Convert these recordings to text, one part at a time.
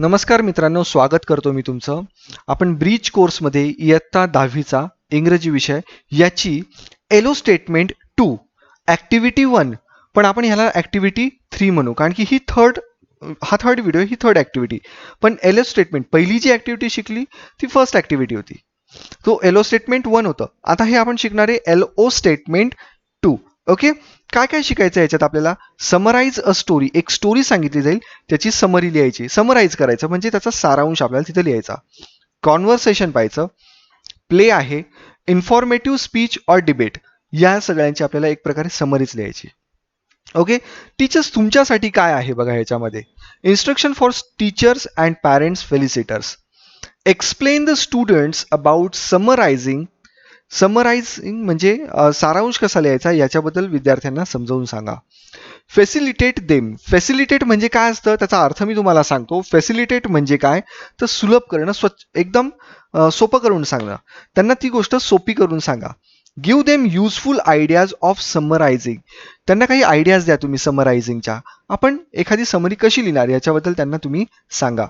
नमस्कार मित्रांनो, स्वागत करतो मी तुमचं. आपण ब्रिज कोर्समध्ये इयत्ता 10वीचा इंग्रजी विषय याची एलो स्टेटमेंट 2 ॲक्टिव्हिटी 1 पण आपण ह्याला ॲक्टिव्हिटी 3 म्हणू, कारण की हा थर्ड व्हिडिओ, ही थर्ड ॲक्टिव्हिटी. पण एलो स्टेटमेंट पहिली जी ॲक्टिव्हिटी शिकली ती फर्स्ट ॲक्टिव्हिटी होती. तो एलो स्टेटमेंट 1 होतं. आता हे आपण शिकणार आहे एलओ स्टेटमेंट 2. ओके, काय काय शिकायचं याच्यात आपल्याला? समराइज अ स्टोरी, एक स्टोरी सांगितली जाईल, त्याची समरी लिहायची. समराइज करायचं म्हणजे त्याचा सारांश आपल्याला तिथे लिहायचा. कॉन्व्हर्सेशन पाहायचं, प्ले आहे, इन्फॉर्मेटिव्ह स्पीच ऑर डिबेट, या सगळ्यांची आपल्याला एक प्रकारे समरीज लिहायची. ओके, टीचर्स तुमच्यासाठी काय आहे बघा ह्याच्यामध्ये. Instruction for teachers and parents facilitators. Explain the students about summarising. Summarising म्हणजे सारांश कसा लिहायचा याच्याबद्दल विद्यार्थ्यांना समजावून सांगा. Facilitate them. फॅसिलिटेट म्हणजे काय असतं त्याचा अर्थ मी तुम्हाला सांगतो. फॅसिलिटेट म्हणजे काय तर सुलभ करणं, एकदम सोपं करून सांगणं. त्यांना ती गोष्ट सोपी करून सांगा. Give them useful ideas of summarising. त्यांना काही आयडियाज द्या तुम्ही समरायझिंगच्या. आपण एखादी समरी कशी लिहिणार याच्याबद्दल त्यांना तुम्ही सांगा.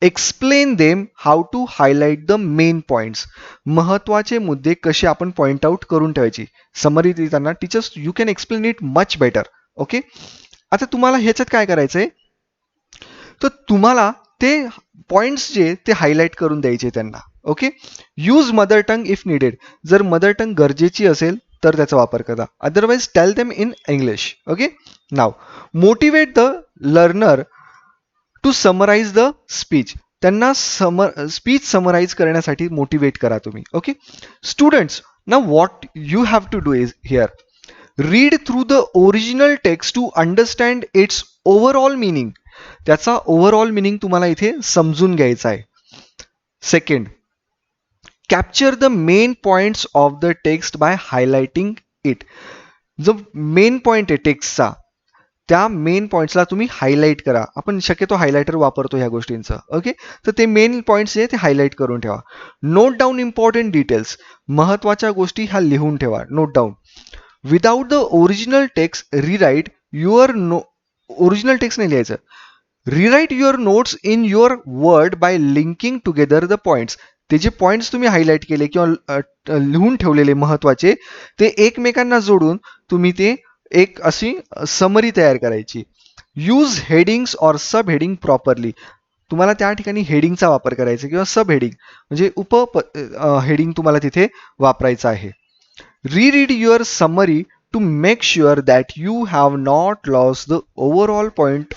Explain them how to highlight the main points. महत्वाचे मुद्दे कसे आपण पॉइंट आउट करून ठेवायची. समरी लिहिताना teachers you can explain it much better. Okay, आता तुम्हाला ह्याच्यात काय करायचंय तर तुम्हाला ते पॉइंट्स जे ते हायलाइट करून द्यायचे त्यांना. Okay, use mother tongue if needed. जर मदर टंग गरजेची असेल तर त्याचा वापर करा. Otherwise tell them in English. Okay, now motivate the learner to summarise the speech. त्यांना स्पीच समराइज करण्यासाठी मोटिवेट करा तुम्ही. Okay, students, now what you have to do is here. Read through the original text to understand its overall meaning. त्याचा overall meaning तुम्हाला इथे समजून घ्यायचा आहे. Second, capture the main points of the text bye highlighting it. जो main point आहे टेक्स्टचा, त्या मेन पॉइंट्सला तुम्ही हायलाइट करा. आपण शक्यतो हायलाइटर वापरतो ह्या गोष्टींचं. ओके, तर ते मेन पॉइंट्स जे ते हायलाइट करून ठेवा. Note down important details. महत्वाच्या गोष्टी ह्या लिहून ठेवा, note down. Without the original text rewrite your original text नाही लिहायचं. Rewrite your notes in your word by linking together the points. ते जे पॉइंट्स तुम्ही हायलाइट केले किंवा लिहून ठेवलेले महत्वाचे, ते एकमेकांना जोडून तुम्ही ते एक अशी समरी तयार करायची. Use headings or sub heading properly. तुम्हाला त्या ठिकाणी हेडिंगचा वापर करायचा किंवा सब हेडिंग म्हणजे हेडिंग तुम्हाला तिथे वापरायचं आहे. Reread your summary to make sure that you have not lost the overall point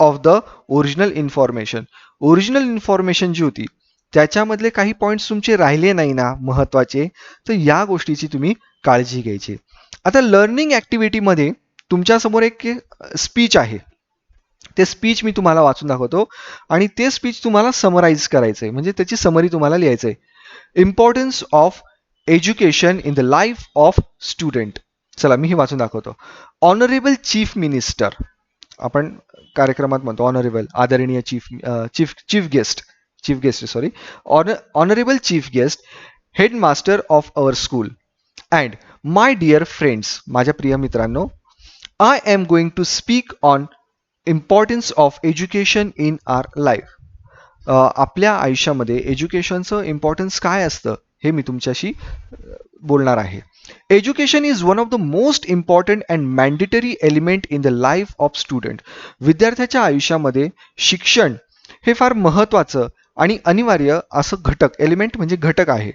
of the original information. Original information जी होती त्याच्यामधले काही पॉइंट्स तुमचे राहिले नाही ना महत्वाचे, तर या गोष्टीची तुम्ही काळजी घ्यायची. आता लर्निंग ॲक्टिव्हिटीमध्ये तुमच्यासमोर एक स्पीच आहे. ते स्पीच मी तुम्हाला वाचून दाखवतो आणि ते स्पीच तुम्हाला समराइज करायचं आहे, म्हणजे त्याची समरी तुम्हाला लिहायचं आहे. Importance of education in the life of student. चला मी हे वाचून दाखवतो. ऑनरेबल चीफ मिनिस्टर, आपण कार्यक्रमात म्हणतो ऑनरेबल, आदरणीय chief guest sorry, honourable chief guest, headmaster of our school and my dear friends. माझ्या प्रिय मित्रांनो, I am going to speak on importance of education in our life. आपल्या आयुष्यामध्ये एज्युकेशनचं इम्पॉर्टन्स काय असतं हे मी तुमच्याशी बोलणार आहे. Education is one of the most important and mandatory element in the life of student. विद्यार्थ्याच्या आयुष्यामध्ये शिक्षण हे फार महत्त्वाचं आणि अनिवार्य असं घटक, एलिमेंट म्हणजे घटक आहे.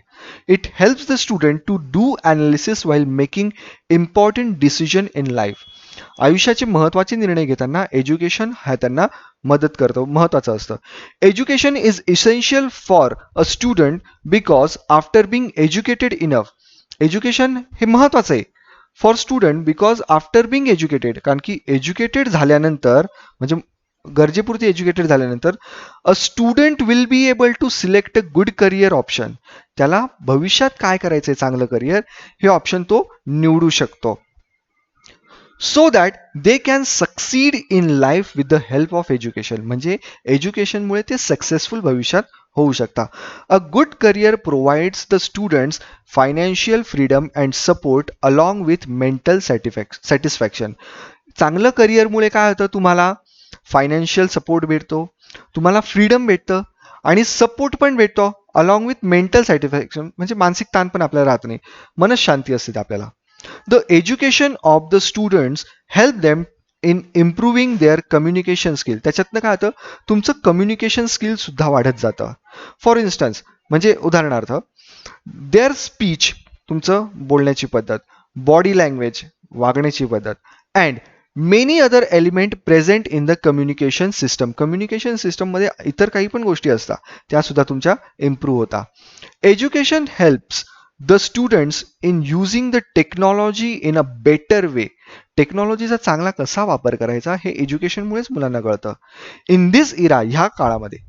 It helps the student to do analysis while making important decision in life. आयुष्याचे महत्त्वाचे निर्णय घेताना एज्युकेशन हा त्यांना मदत करतो, महत्त्वाचं असतं. Education is essential for a student because after being educated enough. Education हे महत्त्वाचं आहे for student because after being educated, कारण की एज्युकेटेड झाल्यानंतर म्हणजे गरजेपुरती एज्युकेटेड झाल्यानंतर a student will be able to select a good career option. त्याला भविष्यात काय करायचं आहे चांगलं करिअर हे ऑप्शन तो निवडू शकतो. So that they can succeed in life with the help of education. म्हणजे एज्युकेशनमुळे ते सक्सेसफुल भविष्यात होऊ शकता. अ good career provides the students financial freedom and support along with mental satisfaction. चांगलं करिअरमुळे काय होतं तुम्हाला फायनान्शियल सपोर्ट भेटतो, तुम्हाला फ्रीडम भेटतं आणि सपोर्ट पण भेटतो अलॉंग विथ मेंटल सॅटिस्फॅक्शन, म्हणजे मानसिक ताण पण आपल्याला राहत नाही, मनशांती असते आपल्याला. The education of the students help them in improving their communication skill. त्याच्यातनं काय होतं, तुमचं कम्युनिकेशन स्किल सुद्धा वाढत जातं. फॉर इन्स्टन्स, म्हणजे उदाहरणार्थ, देअर स्पीच, तुमचं बोलण्याची पद्धत, बॉडी लँग्वेज, वागण्याची पद्धत, and many other element present in the communication system. Communication सिस्टममध्ये इतर काही पण गोष्टी असतात, त्या सुद्धा तुमच्या इम्प्रूव्ह होता. Education helps the students in using the technology in a better way. टेक्नॉलॉजीचा चांगला कसा वापर करायचा हे एज्युकेशनमुळेच मुलांना कळतं. इन दिस इरा, ह्या काळामध्ये,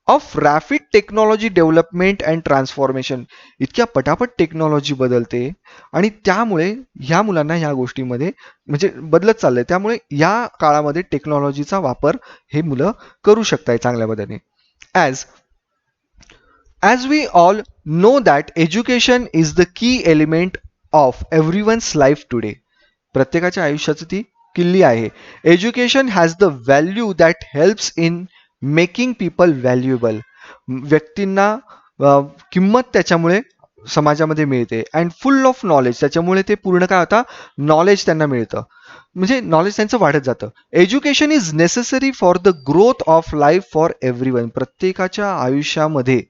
of rapid technology development and transformation, इतक्या पटापट टेक्नॉलॉजी बदलते आणि त्यामुळे ह्या मुलांना ह्या गोष्टीमध्ये म्हणजे बदलत चाललंय, त्यामुळे या काळामध्ये टेक्नॉलॉजीचा वापर हे मुलं करू शकतात चांगल्या पद्धतीने. As we all know that education is the key element of everyone's life today. प्रत्येकाच्या आयुष्याची ती किल्ली आहे. Education has the value that helps in making people valuable. व्यक्तींना किंमत त्याच्यामुळे समाजामध्ये मिळते. अँड फुल ऑफ नॉलेज, त्याच्यामुळे ते पूर्ण काय होता, नॉलेज त्यांना मिळतं, म्हणजे नॉलेज त्यांचं वाढत जातं. Education is necessary for the growth of life for everyone. प्रत्येकाच्या आयुष्यामध्ये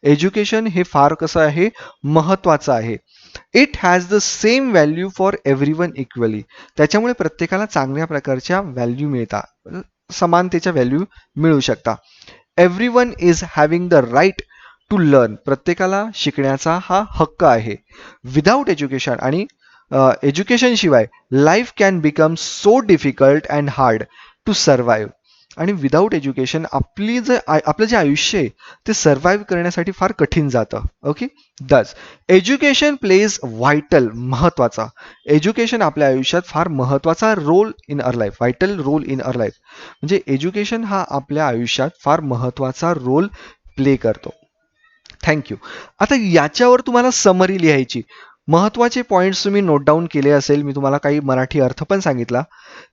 एज्युकेशन हे फार कसं आहे, महत्त्वाचं आहे. It has the same value for everyone equally. त्याच्यामुळे प्रत्येकाला चांगल्या प्रकारच्या व्हॅल्यू मिळतात, समानतेच्या व्हॅल्यू मिळू शकता. Everyone is having the right to learn. प्रत्येकाला शिकण्याचा हा हक्क आहे. विदाऊट एज्युकेशन, आणि एज्युकेशनशिवाय life can become so difficult and hard to survive. आणि विदाऊट एज्युकेशन आपलं जे आयुष्य आहे ते सर्वाईव्ह करण्यासाठी फार कठीण जातं. Okay, this education plays vital, महत्त्वाचा. एज्युकेशन आपल्या आयुष्यात फार महत्त्वाचा role in our life, vital role in our life, म्हणजे एज्युकेशन हा आपल्या आयुष्यात फार महत्त्वाचा रोल प्ले करतो. थँक्यू. आता याच्यावर तुम्हाला समरी लिहायची. महत्त्वाचे पॉईंट्स तुम्ही नोट डाऊन केले असेल, मी तुम्हाला काही मराठी अर्थ पण सांगितला,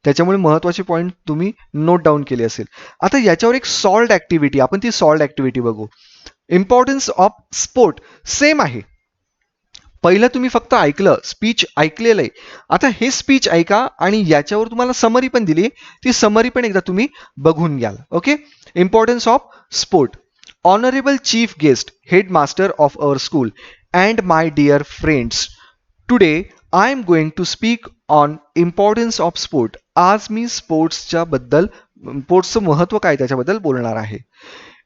त्याच्यामुळे महत्त्वाचे पॉईंट तुम्ही नोट डाऊन केले असेल. आता याच्यावर एक सॉल्ड ॲक्टिव्हिटी, आपण ती सॉल्ड ॲक्टिव्हिटी बघू. इम्पॉर्टन्स ऑफ स्पोर्ट सेम आहे. पहिलं तुम्ही फक्त ऐकलं, स्पीच ऐकलेलं आहे. आता हे स्पीच ऐका आणि याच्यावर तुम्हाला समरी पण दिली, ती समरी पण एकदा तुम्ही बघून घ्याल. Okay, importance of sport. Honorable chief guest, headmaster of our school, and my dear friends, today I am going to speak on importance of sport. आज मी स्पोर्ट्सच्या बद्दल, स्पोर्ट्सचं महत्त्व काय त्याच्याबद्दल बोलणार आहे.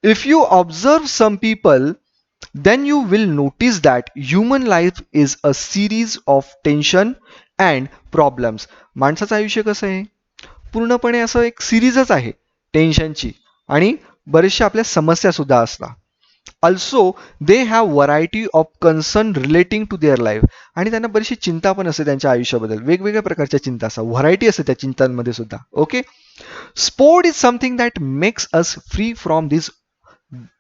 If you observe some people, then you will notice that human life is a series of tension and problems. माणसाचं आयुष्य कसं आहे, पूर्णपणे असं एक सिरीजच आहे टेन्शनची, आणि बरेचशा आपल्या समस्या सुद्धा असतात. Also they have variety of concern relating to their life. आणि त्यांना बरीचशी चिंता पण असते त्यांच्या आयुष्याबद्दल, वेगवेगळ्या प्रकारच्या चिंता असतात, व्हरायटी असते त्या चिंतांमध्ये सुद्धा. Okay, sport is something that makes us free from this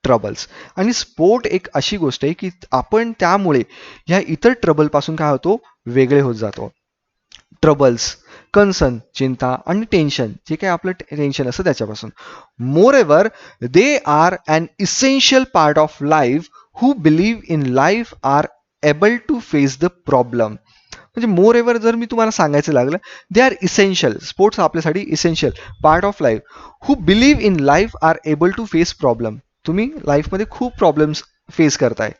troubles. आणि स्पोर्ट एक अशी गोष्ट आहे की आपण त्यामुळे ह्या इतर ट्रबलपासून काय होतो, वेगळे होत जातो. ट्रबल्स, कन्सर्न, चिंता, आणि टेन्शन, जे काही आपलं टेन्शन असतं त्याच्यापासून. Moreover they are an essential part of life. Who believe in life are able to face the problem. म्हणजे मोर एव्हर जर मी तुम्हाला सांगायचं लागलं, दे आर इसेन्शियल, स्पोर्ट्स आपल्यासाठी essential part of life. Who believe in life are able to face problem. तुम्ही लाईफमध्ये खूप प्रॉब्लेम्स फेस करताय.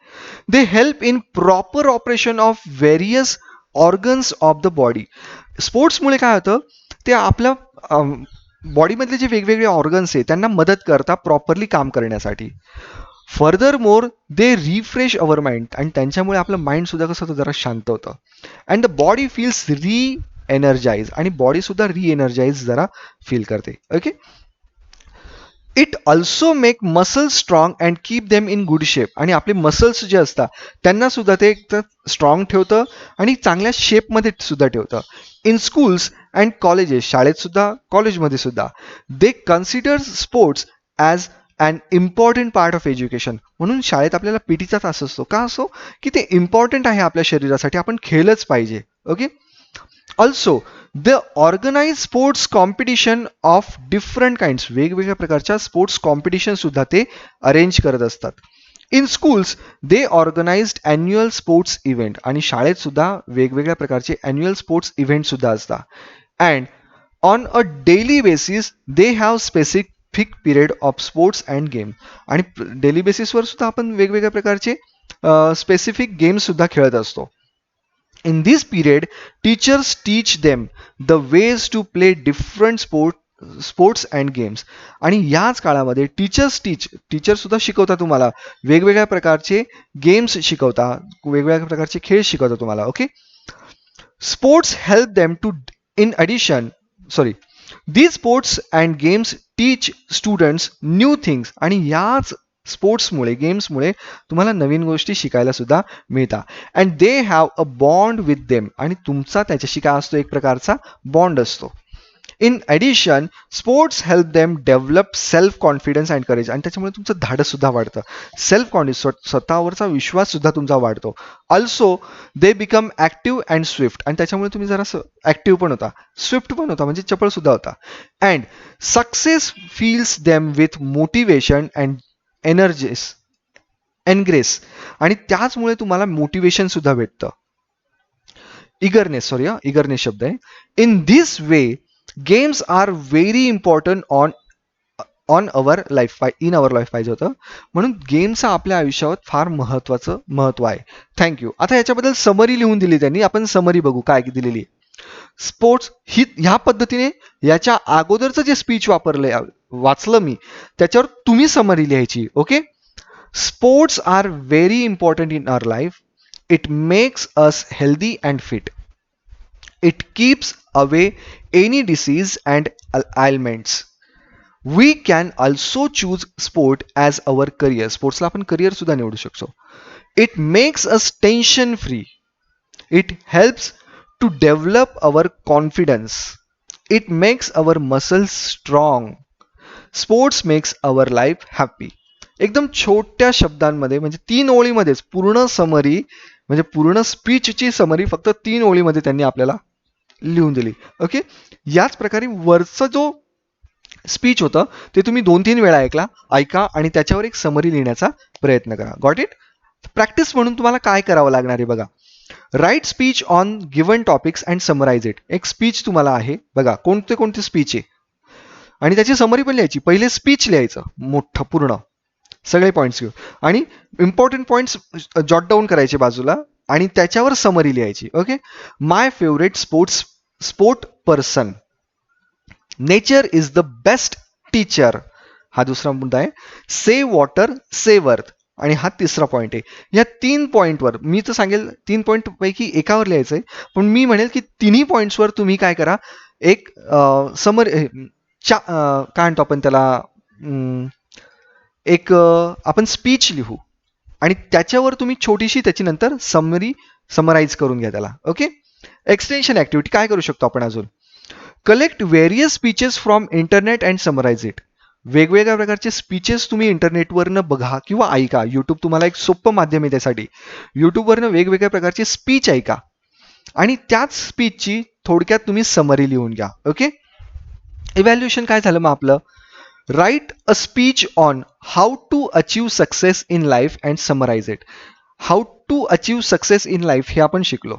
They help in proper operation of various organs of the body. स्पोर्ट्समुळे काय होतं, ते आपल्या बॉडीमधले जे वेगवेगळे ऑर्गन्स आहेत त्यांना मदत करतात प्रॉपरली काम करण्यासाठी. Further more they refresh our mind, आणि त्यांच्यामुळे आपलं माइंड सुद्धा कसं होतं, जरा शांत होतं. अँड द बॉडी फील्स री एनर्जाइज, आणि बॉडी सुद्धा री एनर्जाइज जरा फील करते. Okay, it also make muscles strong and keep them in good shape. आणि आपले मसल्स जे असतात त्यांना सुद्धा ते एक तर स्ट्रॉंग ठेवतं आणि चांगल्या शेपमध्ये सुद्धा ठेवतं. इन स्कूल्स अँड कॉलेजेस, शाळेत सुद्धा, कॉलेजमध्ये सुद्धा, they consider sports as an important part of education. म्हणून शाळेत आपल्याला पीटीचा तास असतो, का असो, की ते इम्पॉर्टंट आहे आपल्या शरीरासाठी, आपण खेळलंच पाहिजे. Okay, also the organise sports competition of different kinds, वेगवेगळ्या प्रकारच्या स्पोर्ट्स कॉम्पिटिशन सुद्धा ते अरेंज करत असतात. In schools they organised annual sports event, आणि शाळेत सुद्धा वेगवेगळ्या प्रकारचे अॅन्युअल स्पोर्ट्स इव्हेंट सुद्धा असतात. And on a daily basis they have specific period of sports and game, आणि डेली बेसिसवर सुद्धा आपण वेगवेगळ्या प्रकारचे स्पेसिफिक गेम्स सुद्धा खेळत असतो. In this period, teachers teach them the ways to play different sports and games, आणि याच काळामध्ये टीचर सुद्धा शिकवतात तुम्हाला, वेगवेगळ्या प्रकारचे गेम्स शिकवता, वेगवेगळ्या प्रकारचे खेळ शिकवतात तुम्हाला. Okay, sports help them to, in addition, sorry, these sports and games teach students new things, आणि याच स्पोर्ट्समुळे गेम्समुळे तुम्हाला नवीन गोष्टी शिकायला सुद्धा मिळतात. And they have a bond with them, आणि तुमचा त्याच्याशी काय असतो, एक प्रकारचा बॉन्ड असतो. In addition sports help them develop self confidence and courage, आणि त्याच्यामुळे तुमचं धाडस सुद्धा वाढतं, सेल्फ कॉन्फिडन्स, स्वतःवरचा विश्वास सुद्धा तुमचा वाढतो. Also they become active and Swift, आणि त्याच्यामुळे तुम्ही जरा ॲक्टिव्ह पण होता, स्विफ्ट पण होता, म्हणजे चपळ सुद्धा होता. And success fills them with motivation and एनग्रेस, आणि त्याचमुळे तुम्हाला मोटिवेशन सुद्धा भेटतं. इगरनेस शब्द आहे. In this way games are very important on our life, in our life पाहिजे होतं, म्हणून गेमचं आपल्या आयुष्यावर फार महत्व आहे. थँक्यू. आता याच्याबद्दल समरी लिहून दिली त्यांनी, आपण समरी बघू काय दिलेली आहे. स्पोर्ट्स ही ह्या पद्धतीने, याच्या अगोदरचं जे स्पीच वाचलं मी, त्याच्यावर तुम्ही समरी लिहायची. Okay, sports are very important in our life. It makes us healthy and fit. It keeps away any disease and ailments. We can also choose sport as our career. स्पोर्ट्सला आपण career सुद्धा निवडू शकतो. It makes us tension free. It helps to develop our confidence. It makes our muscles strong. Sports makes our life happy. एकदम छोट्या शब्दांमध्ये, म्हणजे 3 ओळीमध्येच पूर्ण समरी, म्हणजे पूर्ण स्पीचची समरी फक्त 3 ओळीमध्ये त्यांनी आपल्याला लिहून दिली. ओके, याच प्रकारे वरचं जो स्पीच होतं ते तुम्ही 2-3 वेळा ऐका आणि त्याच्यावर एक समरी लिहिण्याचा प्रयत्न करा. Got it. प्रॅक्टिस म्हणून तुम्हाला काय करावं लागणार आहे बघा. Write speech on given topics and summarise it. एक स्पीच तुम्हाला आहे बघा, कोणते स्पीच आहे, आणि त्याची समरी पण लिहायची. पहिले स्पीच लिहायचं मोठं पूर्ण सगळे पॉईंट्स घेऊ, आणि इम्पॉर्टंट पॉईंट्स जॉट डाऊन करायचे बाजूला, आणि त्याच्यावर समरी लिहायची. Okay, my favourite sport person. Nature is the best teacher, हा दुसरा मुद्दा आहे. सेव्ह वॉटर सेव्ह अर्थ, आणि हा तिसरा पॉईंट आहे. या 3 पॉईंटवर मी तर सांगेल 3 पॉईंट पैकी एकावर लिहायचं आहे, पण मी म्हणेल की तिन्ही पॉईंट्सवर तुम्ही काय करा, एक समरी काय म्हणतो आपण त्याला, एक आपण स्पीच लिहू, आणि त्याच्यावर तुम्ही छोटीशी त्याची नंतर समराईज करून घ्या त्याला. ओके, एक्सटेन्शन ॲक्टिव्हिटी काय करू शकतो आपण अजून. Collect various speeches from internet and summarise it. वेगवेगळ्या प्रकारचे स्पीचेस तुम्ही इंटरनेटवरनं बघा किंवा ऐका. यूट्यूब तुम्हाला एक सोपं माध्यम आहे त्यासाठी. यूट्यूबवरनं वेगवेगळ्या प्रकारचे स्पीच ऐका, आणि त्याच स्पीचची थोडक्यात तुम्ही समरी लिहून घ्या. ओके, इव्हॅल्युएशन काय झालं मग आपलं. Write a speech on how to achieve success in life and summarise it. How to achieve success in life हे आपण शिकलो,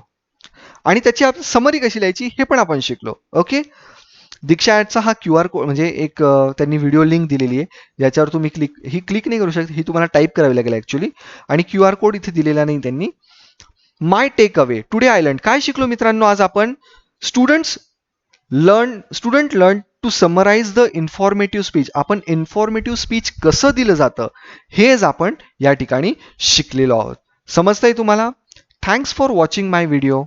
आणि त्याची समरी कशी लिहायची हे पण आपण शिकलो. ओके, दीक्षा ॲडचा हा QR कोड, म्हणजे एक त्यांनी व्हिडिओ लिंक दिलेली आहे, ज्याच्यावर तुम्ही क्लिक नाही करू शकत, ही तुम्हाला टाईप करावी लागेल ॲक्च्युली, आणि QR कोड इथे दिलेला नाही त्यांनी. My take away today I learn. काय शिकलो मित्रांनो आज आपण. Student learn to summarise the informative speech. आपण इन्फॉर्मेटिव्ह स्पीच कसं दिलं जातं हेच आपण या ठिकाणी शिकलेलो आहोत. समजतंय तुम्हाला. Thanks for watching my video.